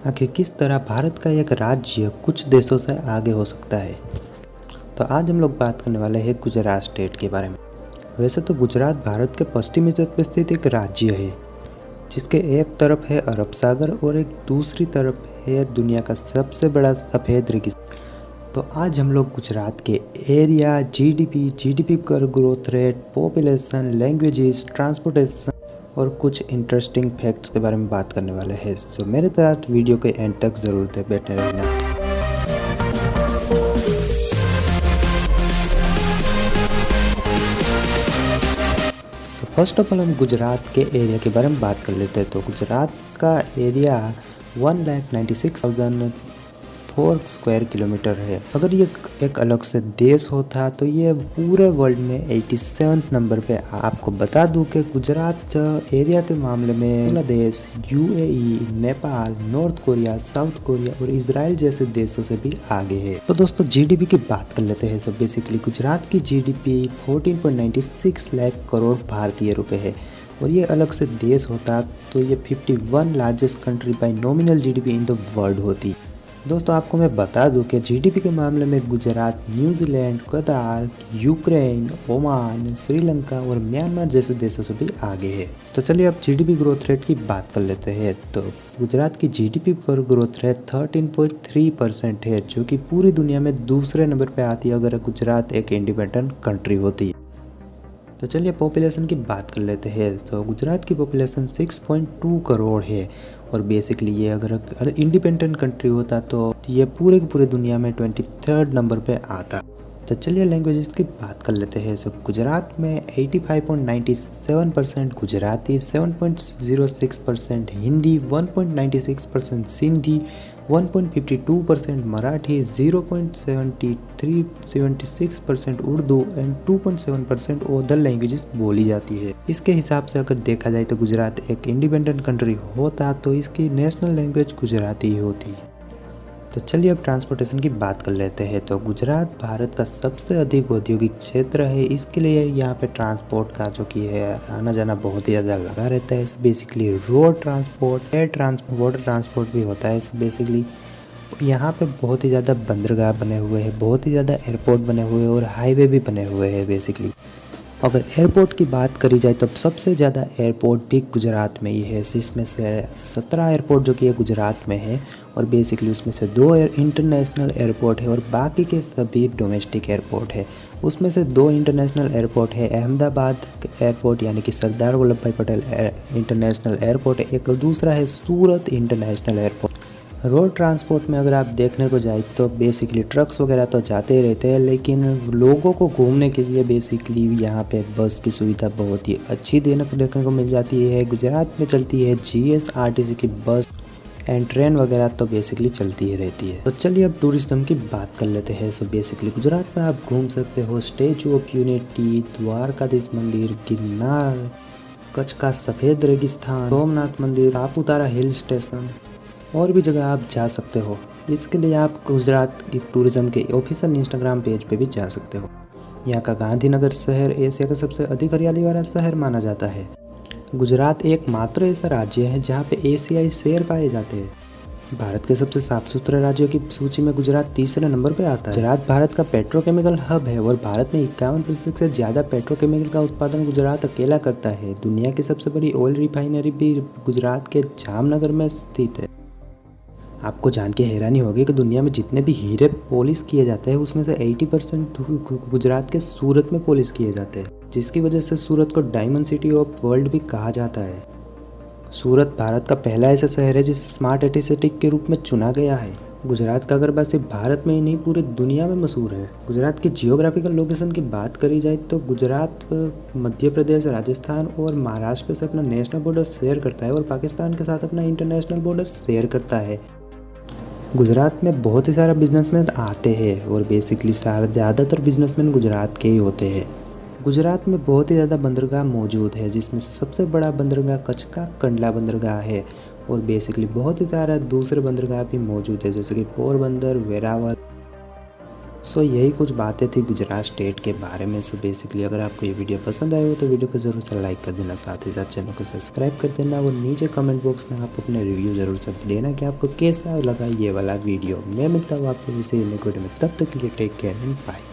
आखिर किस तरह भारत का एक राज्य कुछ देशों से आगे हो सकता है। तो आज हम लोग बात करने वाले हैं गुजरात स्टेट के बारे में। वैसे तो गुजरात भारत के पश्चिमी तट पर स्थित एक राज्य है, जिसके एक तरफ है अरब सागर और एक दूसरी तरफ है दुनिया का सबसे बड़ा सफ़ेद रेगिस्तान। तो आज हम लोग गुजरात के एरिया, जीडीपी कर growth rate, population, languages, transportation और कुछ इंटरेस्टिंग फैक्ट्स के बारे में बात करने वाले हैं। तो मेरे साथ वीडियो के एंड तक ज़रूर बैठे रहना। तो फर्स्ट ऑफ ऑल हम गुजरात के एरिया के बारे में बात कर लेते हैं। तो गुजरात का एरिया 1,96,004 स्क्वायर किलोमीटर है। अगर ये एक अलग से देश होता तो ये पूरे वर्ल्ड में 87 नंबर पे। आपको बता दूं कि गुजरात एरिया के मामले में Bangladesh, UAE, Nepal, north Korea, south Korea और इजराइल जैसे देशों से भी आगे है। तो दोस्तों जीडीपी की बात कर लेते हैं। सब बेसिकली गुजरात की जीडीपी 14.96 लाख करोड़ भारतीय रुपए है और ये अलग से देश होता तो ये 51 largest country bye nominal GDP in the world होती। दोस्तों आपको मैं बता दूं कि जीडीपी के मामले में गुजरात न्यूजीलैंड, कतार, यूक्रेन, ओमान, श्रीलंका और म्यांमार जैसे देशों से भी आगे है। तो चलिए अब जीडीपी ग्रोथ रेट की बात कर लेते हैं। तो गुजरात की जीडीपी ग्रोथ रेट 13.3% है, जो कि पूरी दुनिया में दूसरे नंबर पे आती है अगर गुजरात एक इंडिपेंडेंट कंट्री होती। तो चलिए पॉपुलेशन की बात कर लेते हैं। तो गुजरात की पॉपुलेशन 6.2 करोड़ है और बेसिकली ये अगर इंडिपेंडेंट कंट्री होता तो ये पूरे की पूरे दुनिया में 23rd नंबर पे आता। तो चलिए लैंग्वेजेस की बात कर लेते हैं। सो गुजरात में 85.97% Gujarati, 7.06% Hindi, 1.96% Sindhi, 1.52% Marathi, 0.76% Urdu and 2.7% other languages बोली जाती है। इसके हिसाब से अगर देखा जाए तो गुजरात एक इंडिपेंडेंट कंट्री होता तो इसकी नेशनल लैंग्वेज गुजराती ही होती। तो चलिए अब ट्रांसपोर्टेशन की बात कर लेते हैं। तो गुजरात भारत का सबसे अधिक औद्योगिक क्षेत्र है, इसके लिए यहाँ पे ट्रांसपोर्ट का जो कि है आना जाना बहुत ही ज़्यादा लगा रहता है। Basically road transport, air transport, water transport भी होता है। बेसिकली यहाँ पे बहुत ही ज़्यादा बंदरगाह बने हुए हैं, बहुत ही ज़्यादा एयरपोर्ट बने हुए हैं और हाईवे भी बने हुए हैं। बेसिकली अगर एयरपोर्ट की बात करी जाए तो सबसे ज़्यादा एयरपोर्ट भी गुजरात में ही है, जिसमें से 17 एयरपोर्ट जो कि है गुजरात में है और बेसिकली उसमें से 2 इंटरनेशनल एयरपोर्ट है और बाकी के सभी डोमेस्टिक एयरपोर्ट है। उसमें से 2 इंटरनेशनल एयरपोर्ट है, अहमदाबाद एयरपोर्ट यानी कि सरदार वल्लभ भाई पटेल इंटरनेशनल एयरपोर्ट है, एक दूसरा है सूरत इंटरनेशनल एयरपोर्ट। रोड ट्रांसपोर्ट में अगर आप देखने को जाए तो बेसिकली ट्रक्स वगैरह तो जाते ही रहते हैं, लेकिन लोगों को घूमने के लिए बेसिकली यहाँ पे बस की सुविधा बहुत ही अच्छी देखने को मिल जाती है। गुजरात में चलती है जीएसआरटीसी की बस एंड ट्रेन वगैरह तो बेसिकली चलती ही रहती है। तो चलिए अब टूरिज्म की बात कर लेते हैं। सो बेसिकली गुजरात में आप घूम सकते हो स्टैचू ऑफ यूनिटी, द्वारकाधीश मंदिर, गिरनार, कच्छ का सफ़ेद रेगिस्तान, सोमनाथ मंदिर, सापुतारा हिल स्टेशन और भी जगह आप जा सकते हो। इसके लिए आप गुजरात की टूरिज्म के ऑफिशियल इंस्टाग्राम पेज पे भी जा सकते हो। यहाँ का गांधीनगर शहर एशिया का सबसे अधिक हरियाली वाला शहर माना जाता है। गुजरात एकमात्र ऐसा राज्य है जहाँ पे एशियाई शेर पाए जाते हैं। भारत के सबसे साफ सुथरे राज्यों की सूची में गुजरात तीसरे नंबर पे आता है। गुजरात भारत का पेट्रोकेमिकल हब है और भारत में 51% से ज़्यादा पेट्रोकेमिकल का उत्पादन गुजरात अकेला करता है। दुनिया की सबसे बड़ी ऑयल रिफाइनरी भी गुजरात के जामनगर में स्थित है। आपको जान के हैरानी होगी कि दुनिया में जितने भी हीरे पॉलिश किए जाते हैं उसमें से 80% गुजरात के सूरत में पॉलिश किए जाते हैं, जिसकी वजह से सूरत को डायमंड सिटी ऑफ वर्ल्ड भी कहा जाता है। सूरत भारत का पहला ऐसा शहर है जिसे स्मार्ट सिटी के रूप में चुना गया है। गुजरात का गरबा सिर्फ भारत में ही नहीं पूरी दुनिया में मशहूर है। गुजरात की जियोग्राफिकल लोकेशन की बात करी जाए तो गुजरात मध्य प्रदेश, राजस्थान और महाराष्ट्र से अपना नेशनल बॉर्डर शेयर करता है और पाकिस्तान के साथ अपना इंटरनेशनल बॉर्डर शेयर करता है। गुजरात में बहुत ही सारे बिजनेसमैन आते हैं और बेसिकली ज़्यादातर बिजनेसमैन गुजरात के ही होते हैं। गुजरात में बहुत ही ज़्यादा बंदरगाह मौजूद है, जिसमें से सबसे बड़ा बंदरगाह कच्छ का कंडला बंदरगाह है और बेसिकली बहुत ही सारे दूसरे बंदरगाह भी मौजूद है, जैसे कि पोरबंदर, वेरावल, सो यही कुछ बातें थी गुजरात स्टेट के बारे में। सो बेसिकली अगर आपको ये वीडियो पसंद आए हो तो वीडियो को ज़रूर से लाइक कर देना, साथ ही साथ चैनल को सब्सक्राइब कर देना और नीचे कमेंट बॉक्स में आप अपने रिव्यू ज़रूर से देना कि आपको कैसा लगा ये वाला वीडियो। मैं मिलता हूँ आपको इसे वीडियो में, तब तक के लिए टेक केयर एंड बाय।